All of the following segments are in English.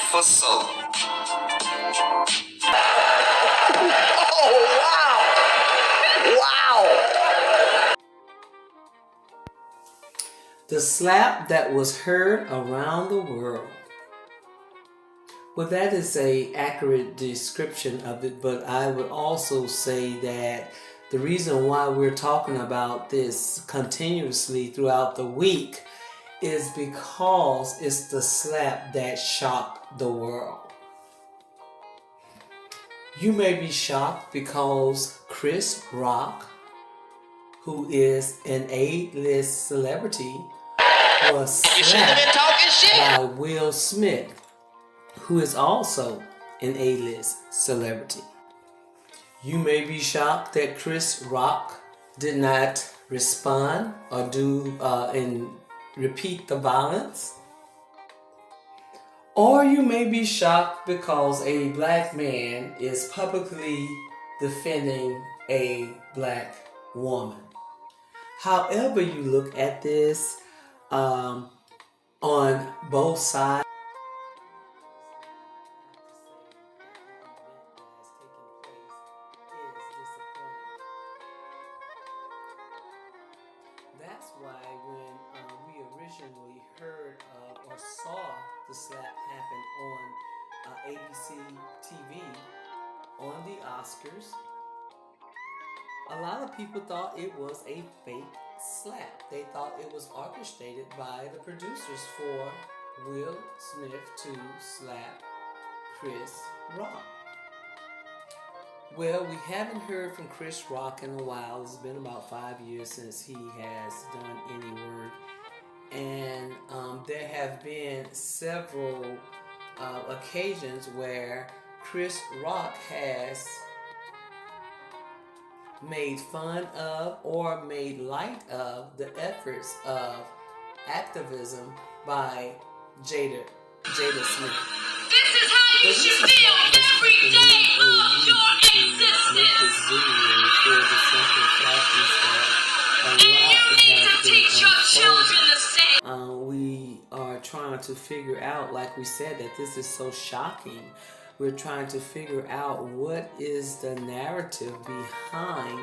for soul. Oh, wow! Wow! The slap that was heard around the world. Well, that is an accurate description of it, but I would also say that the reason why we're talking about this continuously throughout the week is because it's the slap that shocked the world. You may be shocked because Chris Rock, who is an A-list celebrity, was slapped by Will Smith, who is also an A-list celebrity. You may be shocked that Chris Rock did not respond or do and repeat the violence. Or you may be shocked because a black man is publicly defending a black woman. However you look at this, on both sides, that's why when we originally heard or saw the slap happen on ABC TV on the Oscars, a lot of people thought it was a fake slap. They thought it was orchestrated by the producers for Will Smith to slap Chris Rock. Well, we haven't heard from Chris Rock in a while. It's been about 5 years since he has done any work. And there have been several occasions where Chris Rock has made fun of or made light of the efforts of activism by Jada Smith. This is how you should feel every day. Lose your existence. You need to teach your children the same. We are trying to figure out, like we said, that this is so shocking. We're trying to figure out what is the narrative behind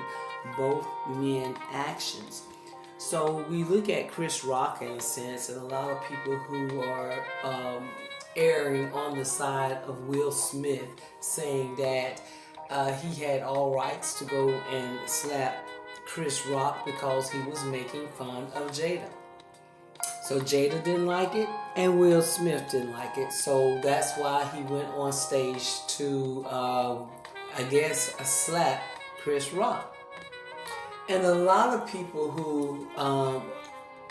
both men actions. So we look at Chris Rock in a sense, and a lot of people who are erring on the side of Will Smith, saying that he had all rights to go and slap Chris Rock because he was making fun of Jada. So Jada didn't like it, and Will Smith didn't like it. So that's why he went on stage to, slap Chris Rock. And a lot of people who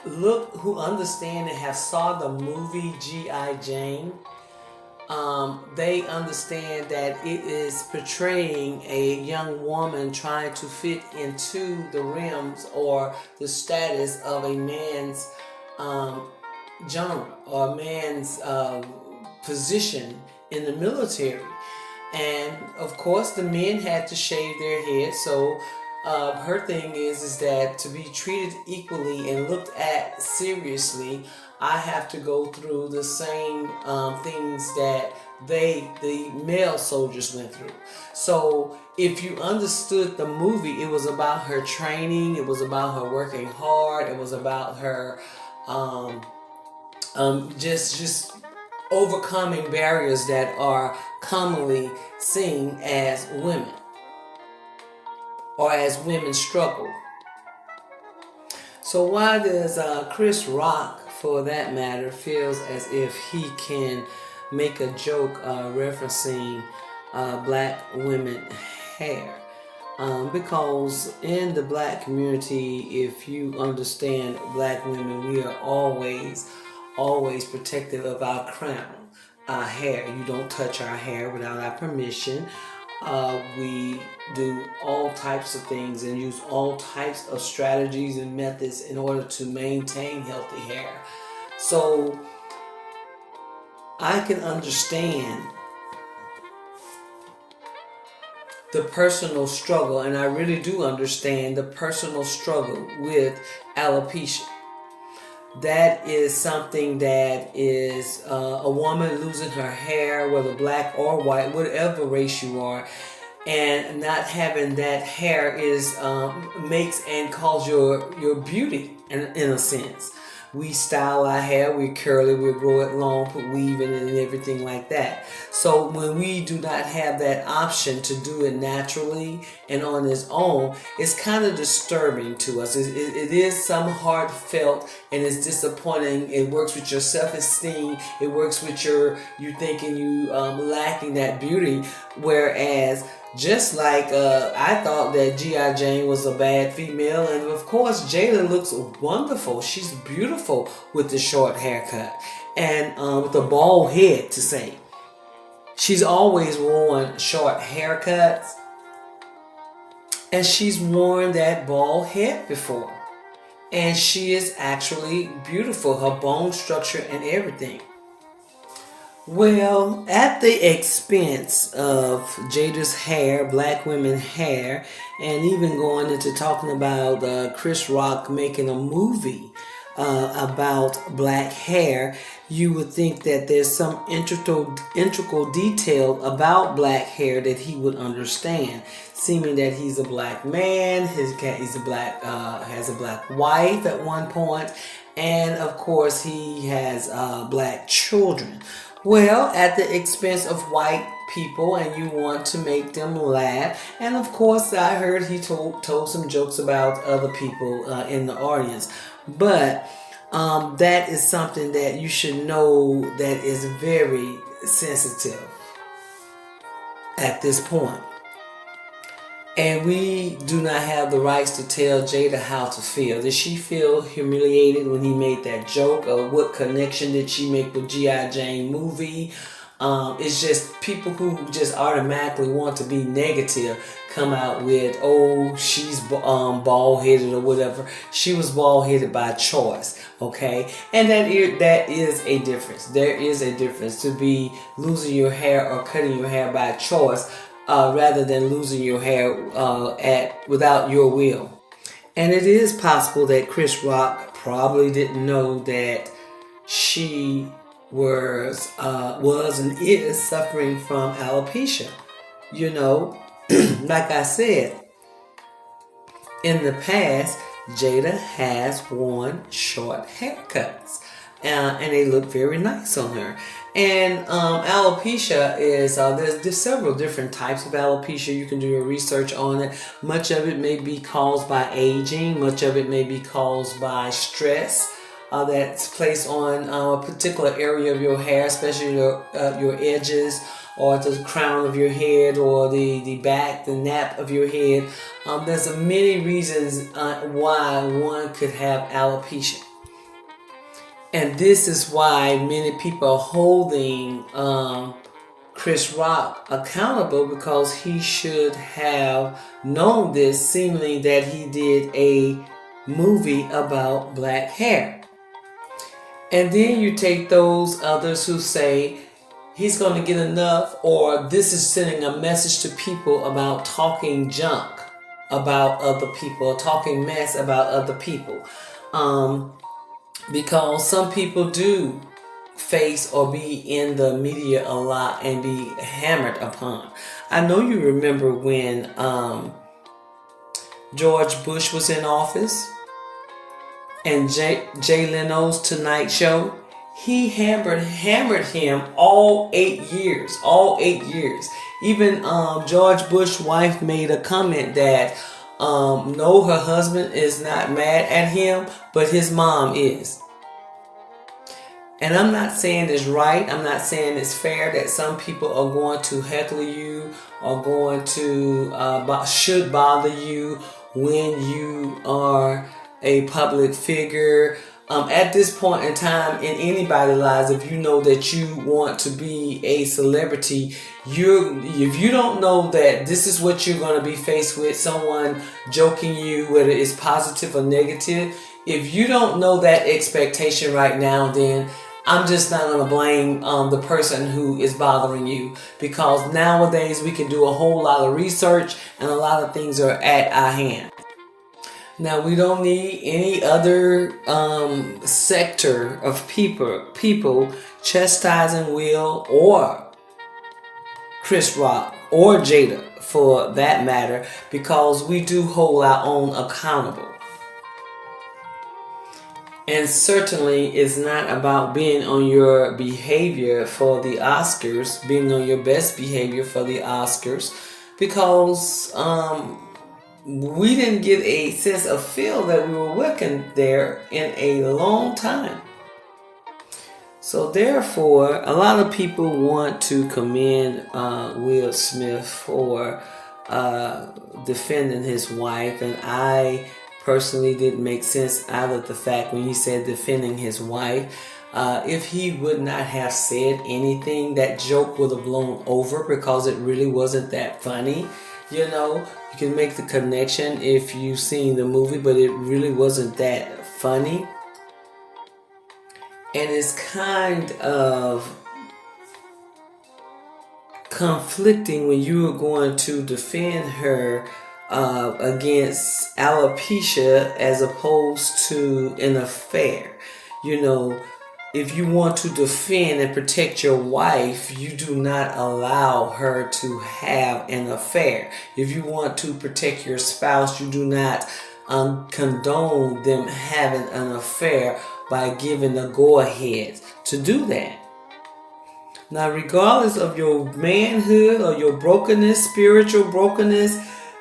who understand and have saw the movie G.I. Jane, they understand that it is portraying a young woman trying to fit into the rims or the status of a man's genre or a man's position in the military. And of course the men had to shave their heads, so her thing is that to be treated equally and looked at seriously, I have to go through the same things that the male soldiers went through. So if you understood the movie, it was about her training, it was about her working hard, it was about her just overcoming barriers that are commonly seen as women, or as women struggle. So why does Chris Rock, for that matter, feels as if he can make a joke referencing black women hair? Because in the black community, if you understand black women, we are always protective of our crown, our hair. You don't touch our hair without our permission. We do all types of things and use all types of strategies and methods in order to maintain healthy hair. So I can understand the personal struggle, and I really do understand the personal struggle with alopecia. that is something that is a woman losing her hair, whether black or white, whatever race you are, and not having that hair is makes and calls your beauty in a sense. We style our hair, we curl it, we grow it long, put weave in it and everything like that. So when we do not have that option to do it naturally and on its own, it's kind of disturbing to us. It is some heartfelt and it's disappointing. It works with your self-esteem. It works with you thinking you lacking that beauty. Whereas just like I thought that G.I. Jane was a bad female, and of course Jada looks wonderful. She's beautiful with the short haircut and with a bald head to say. She's always worn short haircuts, and she's worn that bald head before. And she is actually beautiful, her bone structure and everything. Well, at the expense of Jada's hair, black women's hair, and even going into talking about Chris Rock making a movie about black hair, you would think that there's some integral detail about black hair that he would understand. Seeming that he's a black man, he's a black has a black wife at one point, and of course he has black children. Well, at the expense of white people, and you want to make them laugh. And of course, I heard he told some jokes about other people in the audience. But that is something that you should know that is very sensitive at this point. And we do not have the rights to tell Jada how to feel. Did she feel humiliated when he made that joke? Or what connection did she make with G.I. Jane movie? It's just people who just automatically want to be negative come out with, oh, she's bald-headed or whatever. She was bald-headed by choice, okay? And that is a difference. There is a difference to be losing your hair or cutting your hair by choice, rather than losing your hair without your will. And it is possible that Chris Rock probably didn't know that she was and is suffering from alopecia. You know, like I said, in the past, Jada has worn short haircuts. And they look very nice on her. And alopecia is, there's several different types of alopecia. You can do your research on it. Much of it may be caused by aging. Much of it may be caused by stress that's placed on a particular area of your hair, especially your edges, or the crown of your head, or the back, the nape of your head. There's many reasons why one could have alopecia. And this is why many people are holding Chris Rock accountable, because he should have known this, seemingly that he did a movie about black hair. And then you take those others who say he's going to get enough, or this is sending a message to people about talking junk about other people, talking mess about other people. Because some people do face or be in the media a lot and be hammered upon. I know you remember when George Bush was in office and Jay Leno's Tonight Show, he hammered him all 8 years. Even George Bush's wife made a comment that no, her husband is not mad at him, but his mom is. And I'm not saying it's right. I'm not saying it's fair that some people are going to heckle you or going to should bother you when you are a public figure. At this point in time in anybody's lives, if you know that you want to be a celebrity, if you don't know that this is what you're going to be faced with, someone joking you, whether it's positive or negative, if you don't know that expectation right now, then I'm just not going to blame the person who is bothering you, because nowadays we can do a whole lot of research and a lot of things are at our hand. Now we don't need any other sector of people chastising Will or Chris Rock or Jada for that matter, because we do hold our own accountable. And certainly it's not about being on your behavior for the Oscars, being on your best behavior for the Oscars, because we didn't get a sense of feel that we were working there in a long time. So therefore, a lot of people want to commend Will Smith for defending his wife, and I personally didn't make sense out of the fact when he said defending his wife. If he would not have said anything, that joke would have blown over because it really wasn't that funny. You know, you can make the connection if you've seen the movie, but it really wasn't that funny. And it's kind of conflicting when you are going to defend her against alopecia as opposed to an affair. You know, if you want to defend and protect your wife, you do not allow her to have an affair. If you want to protect your spouse, you do not condone them having an affair by giving the go-ahead to do that. Now, regardless of your manhood or your brokenness, spiritual brokenness,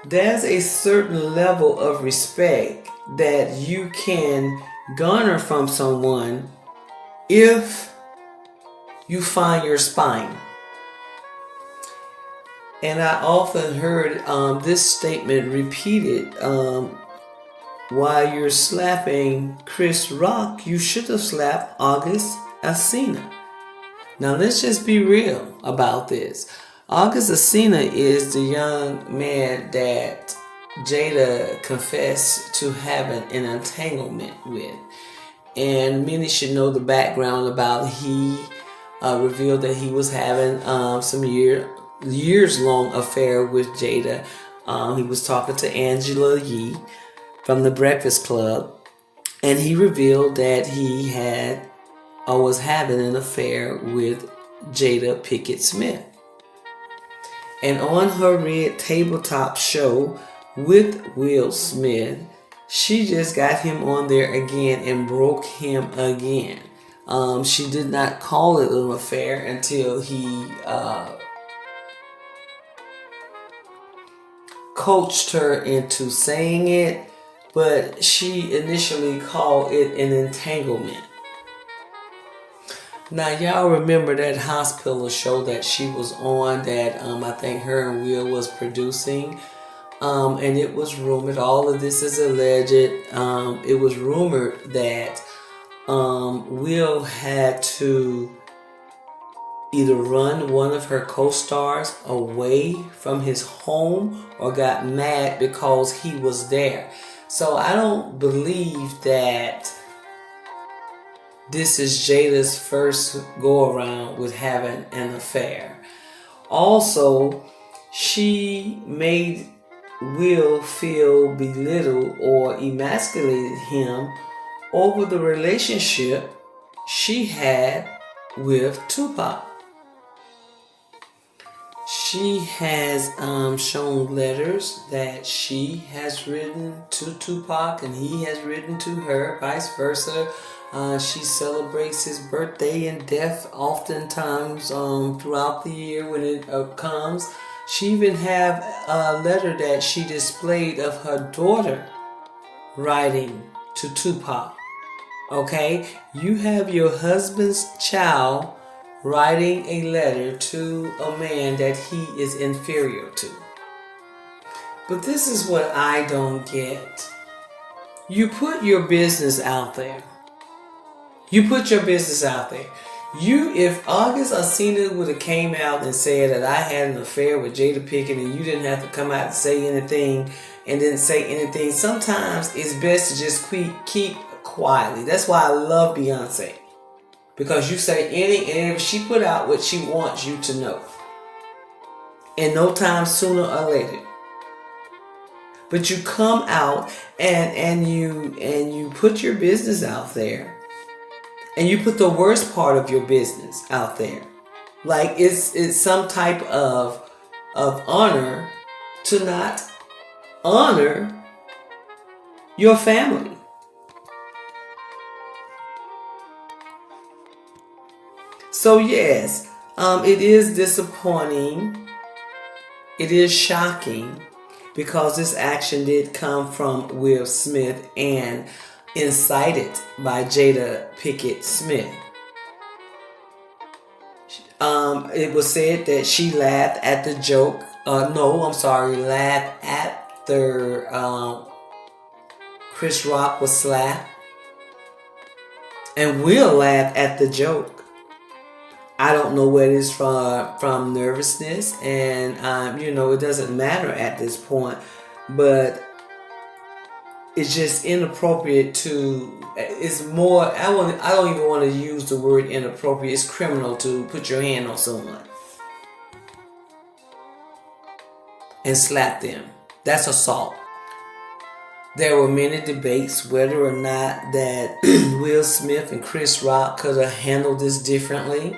there's a certain level of respect that you can garner from someone if you find your spine. And I often heard this statement repeated, while you're slapping Chris Rock, you should have slapped August Alsina. Now let's just be real about this. August Alsina is the young man that Jada confessed to having an entanglement with. And many should know the background about he revealed that he was having some years-long affair with Jada. He was talking to Angela Yee from The Breakfast Club, and he revealed that he had or was having an affair with Jada Pinkett Smith. And on her Red Tabletop show with Will Smith, she just got him on there again and broke him again. She did not call it an affair until he coached her into saying it, but she initially called it an entanglement. Now, y'all remember that hospital show that she was on that I think her and Will was producing? And it was rumored, all of this is alleged, it was rumored that Will had to either run one of her co-stars away from his home or got mad because he was there. So I don't believe that this is Jada's first go-around with having an affair. Also, she made Will feel belittled or emasculated him over the relationship she had with Tupac. She has shown letters that she has written to Tupac and he has written to her, vice versa. She celebrates his birthday and death oftentimes throughout the year when it comes. She even have a letter that she displayed of her daughter writing to Tupac. Okay? You have your husband's child writing a letter to a man that he is inferior to. But this is what I don't get. You put your business out there. You put your business out there. If August Alsina would have came out and said that I had an affair with Jada Pinkett and you didn't have to come out and say anything and didn't say anything, sometimes it's best to just keep quietly. That's why I love Beyonce. Because you say and if she put out what she wants you to know. And no time sooner or later. But you come out and you put your business out there, and you put the worst part of your business out there. Like it's some type of honor to not honor your family. So yes, it is disappointing. It is shocking because this action did come from Will Smith and incited by Jada Pinkett Smith. It was said that she laughed at the joke. Laughed after Chris Rock was slapped. And Will laughed at the joke. I don't know where it is from nervousness, and it doesn't matter at this point, but it's just inappropriate to. It's more. I don't even want to use the word inappropriate. It's criminal to put your hand on someone and slap them. That's assault. There were many debates whether or not that Will Smith and Chris Rock could have handled this differently.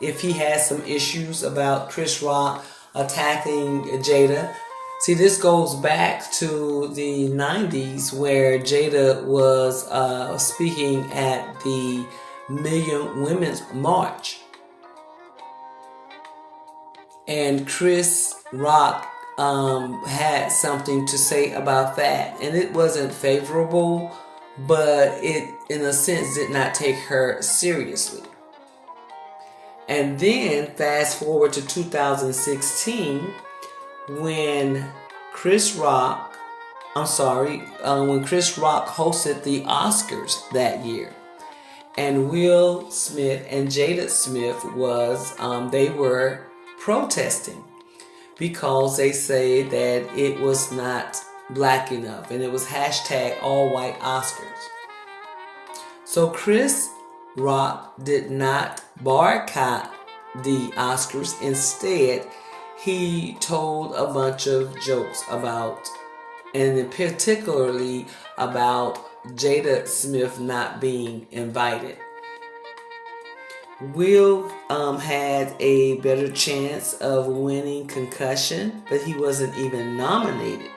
If he had some issues about Chris Rock attacking Jada. See, this goes back to the 90s where Jada was speaking at the Million Women's March. And Chris Rock had something to say about that. And it wasn't favorable, but it, in a sense, did not take her seriously. And then fast forward to 2016 when Chris Rock hosted the Oscars that year. And Will Smith and Jada Smith they were protesting because they say that it was not black enough and it was hashtag all white Oscars. So Chris Rock did not boycott the Oscars. Instead, he told a bunch of jokes about, and particularly about Jada Smith not being invited. Will had a better chance of winning concussion, but he wasn't even nominated.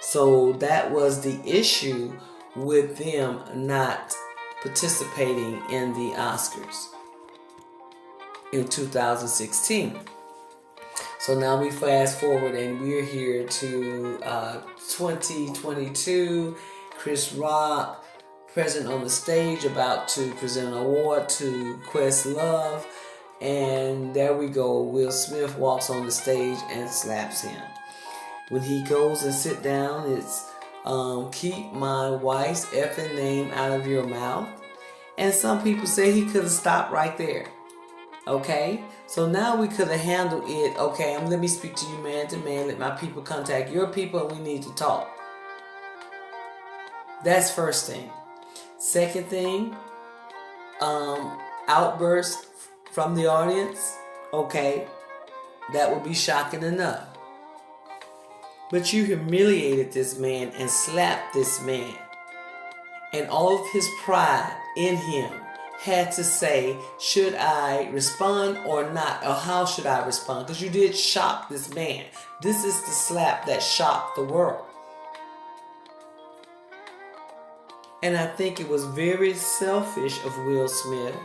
So that was the issue with them not participating in the Oscars in 2016. So now we fast forward and we're here to 2022. Chris Rock present on the stage about to present an award to Questlove, and there we go. Will Smith walks on the stage and slaps him. When he goes and sit down, it's keep my wife's effing name out of your mouth. And some people say he could have stopped right there. Okay? So now we could have handled it. Okay, let me speak to you man to man. Let my people contact your people and we need to talk. That's first thing. Second thing, outbursts from the audience. Okay, that would be shocking enough. But you humiliated this man and slapped this man. And all of his pride in him had to say, should I respond or not? Or how should I respond? Because you did shock this man. This is the slap that shocked the world. And I think it was very selfish of Will Smith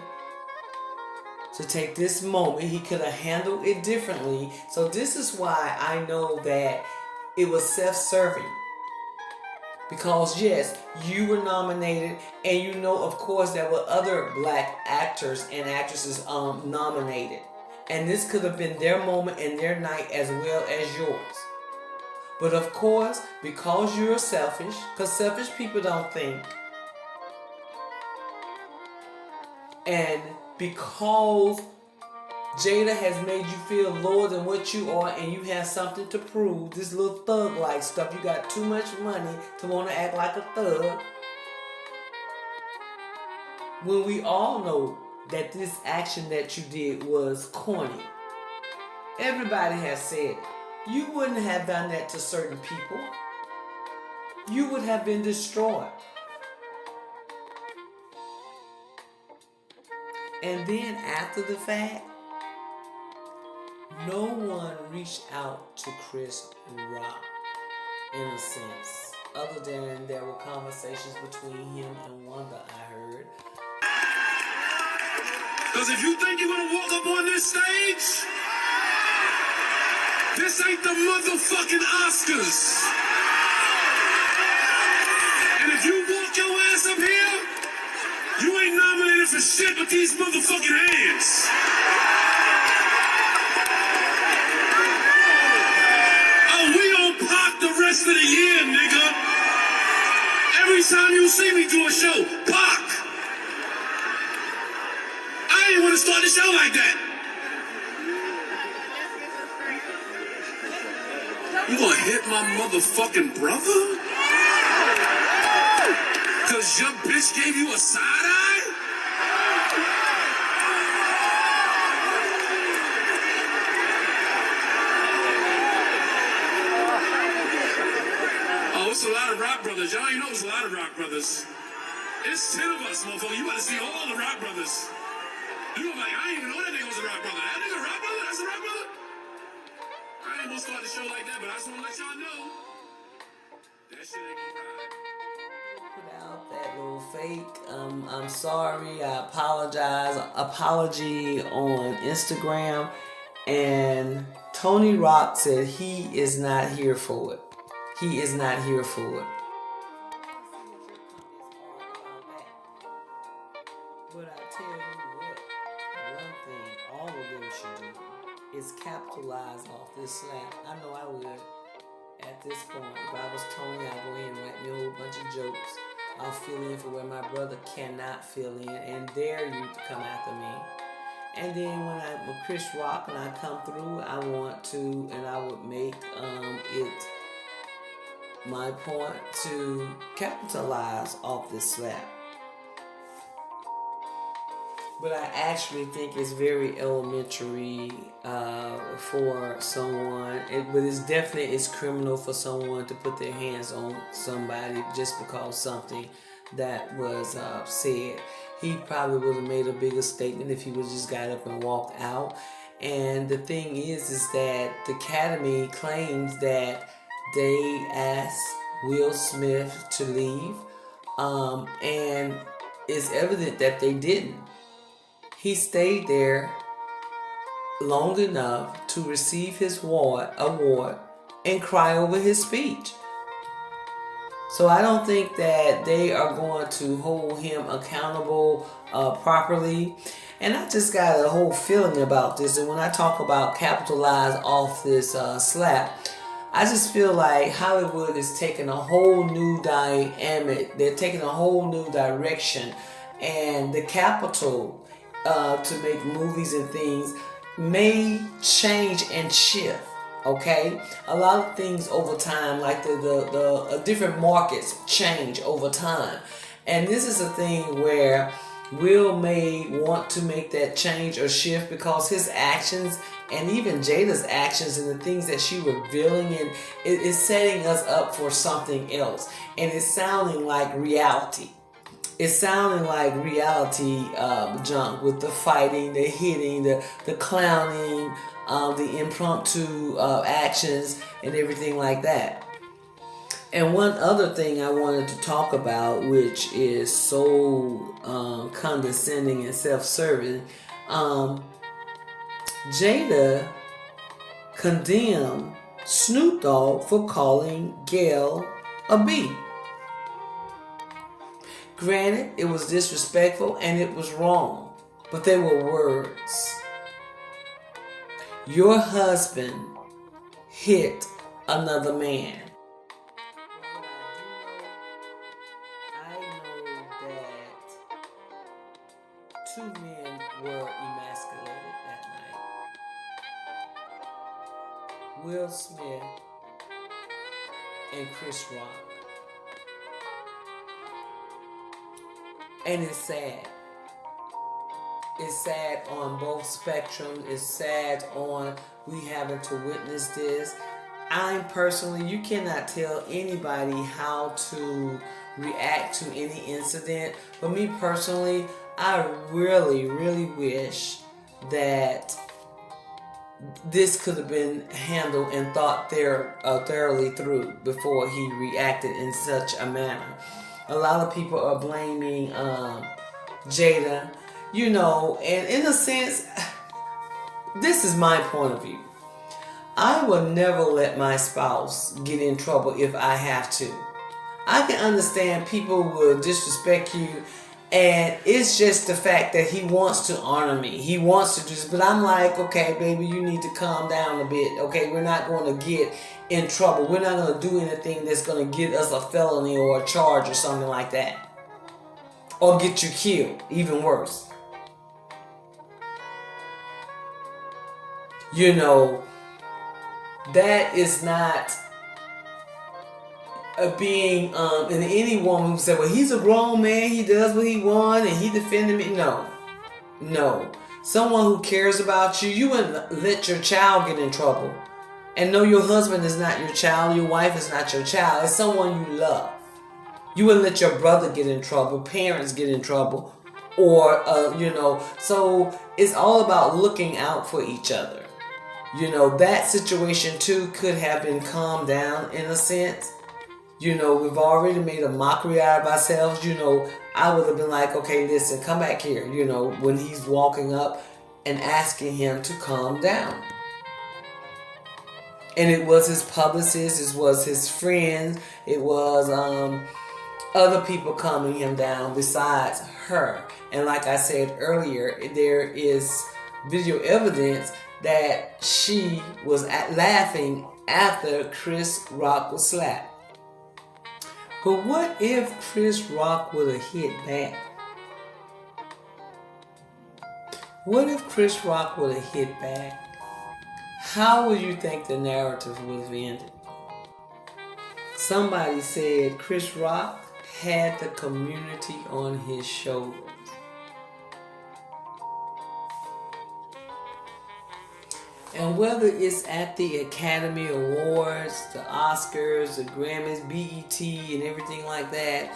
to take this moment. He could have handled it differently. So this is why I know that it was self-serving. Because yes, you were nominated, and you know, of course, there were other black actors and actresses nominated. And this could have been their moment and their night as well as yours. But of course, because you're selfish, because selfish people don't think, and because Jada has made you feel lower than what you are and you have something to prove, this little thug-like stuff, you got too much money to want to act like a thug. When we all know that this action that you did was corny. Everybody has said you wouldn't have done that to certain people. you would have been destroyed. And then after the fact, no one reached out to Chris Rock, in a sense, other than there were conversations between him and Wanda, I heard. Because if you think you're going to walk up on this stage, this ain't the motherfucking Oscars. And if you walk your ass up here, you ain't nominated for shit but these motherfucking hands. Oh, we on Pac the rest of the year, nigga. Every time you see me do a show, Pac. I didn't want to start the show like that. You gonna hit my motherfucking brother? Cause your bitch gave you a side eye? Oh, it's a lot of rock brothers. Y'all ain't know it's a lot of rock brothers. It's 10 of us, motherfucker. You gotta see all the rock brothers. You gonna be like, I didn't even know that nigga was a rock brother. That nigga a rock brother? That's a rock brother? I ain't gonna start the show like that, but I just wanna let y'all know. That shit ain't gonna ride. Put out that little fake, I'm sorry, I apologize, apology on Instagram. And Tony Rock said he is not here for it. He is not here for it. But I tell you what, one thing all of them should do is capitalize off this slap. I know I would. At this point, if I was Tony, I'd go ahead and write me a whole bunch of jokes. I'll fill in for where my brother cannot fill in and dare you to come after me. And then when Chris Rock and I come through, I want to, and I would make it my point to capitalize off this slap. But I actually think it's very elementary for someone. But it's criminal for someone to put their hands on somebody just because something that was said. He probably would have made a bigger statement if he would just got up and walked out. And the thing is that the Academy claims that they asked Will Smith to leave, and it's evident that they didn't. He stayed there long enough to receive his award and cry over his speech. So I don't think that they are going to hold him accountable properly. And I just got a whole feeling about this. And when I talk about capitalize off this slap, I just feel like Hollywood is taking a whole new dynamic. They're taking a whole new direction. And the capital to make movies and things may change and shift. Okay, a lot of things over time, like the different markets change over time, and this is a thing where Will may want to make that change or shift because his actions and even Jada's actions and the things that she revealing and it is setting us up for something else, and it's sounding like reality. It's sounding like reality junk with the fighting, the hitting, the clowning, the impromptu actions, and everything like that. And one other thing I wanted to talk about, which is so condescending and self-serving, Jada condemned Snoop Dogg for calling Gayle a B. Granted, it was disrespectful and it was wrong, but they were words. Your husband hit another man. I know that two men were emasculated that night. Will Smith and Chris Rock. And it's sad. It's sad on both spectrums. It's sad on we having to witness this. you cannot tell anybody how to react to any incident. But me personally, I really, really wish that this could have been handled and thought thoroughly through before he reacted in such a manner. A lot of people are blaming Jada, and in a sense, this is my point of view. I will never let my spouse get in trouble if I have to. I can understand people will disrespect you, and it's just the fact that he wants to honor me. He wants to do this, but I'm like, okay, baby, you need to calm down a bit. Okay, we're not going to get in trouble. We're not going to do anything that's going to get us a felony or a charge or something like that. Or get you killed, even worse. That is not being and any woman who said, well, he's a grown man, he does what he wants and he defended me. No. Someone who cares about you, you wouldn't let your child get in trouble. And no, your husband is not your child, your wife is not your child, it's someone you love. You wouldn't let your brother get in trouble, parents get in trouble, or so it's all about looking out for each other. That situation too could have been calmed down in a sense. We've already made a mockery out of ourselves. I would have been like, okay, listen, come back here, when he's walking up and asking him to calm down. And it was his publicist, it was his friends, it was other people calming him down besides her. And like I said earlier, there is video evidence that she was laughing after Chris Rock was slapped. But what if Chris Rock would have hit back? What if Chris Rock would have hit back? How would you think the narrative would have ended? Somebody said Chris Rock had the community on his shoulders. And whether it's at the Academy Awards, the Oscars, the Grammys, BET, and everything like that,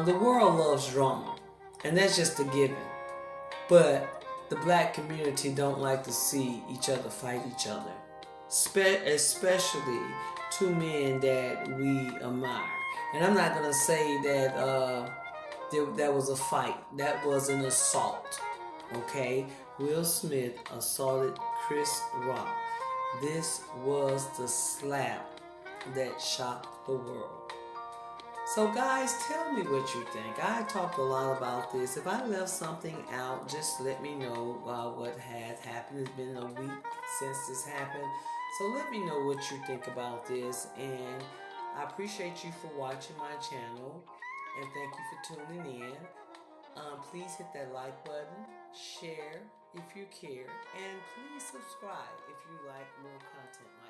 the world loves drama. And that's just a given. But the black community don't like to see each other fight each other. Especially two men that we admire. And I'm not going to say that that was a fight. That was an assault. Okay? Will Smith assaulted Chris Rock. This was the slap that shocked the world. So guys, tell me what you think. I talked a lot about this. If I left something out, just let me know what has happened. It's been a week since this happened. So let me know what you think about this. And I appreciate you for watching my channel. And thank you for tuning in. Please hit that like button, share if you care, and please subscribe if you like more content.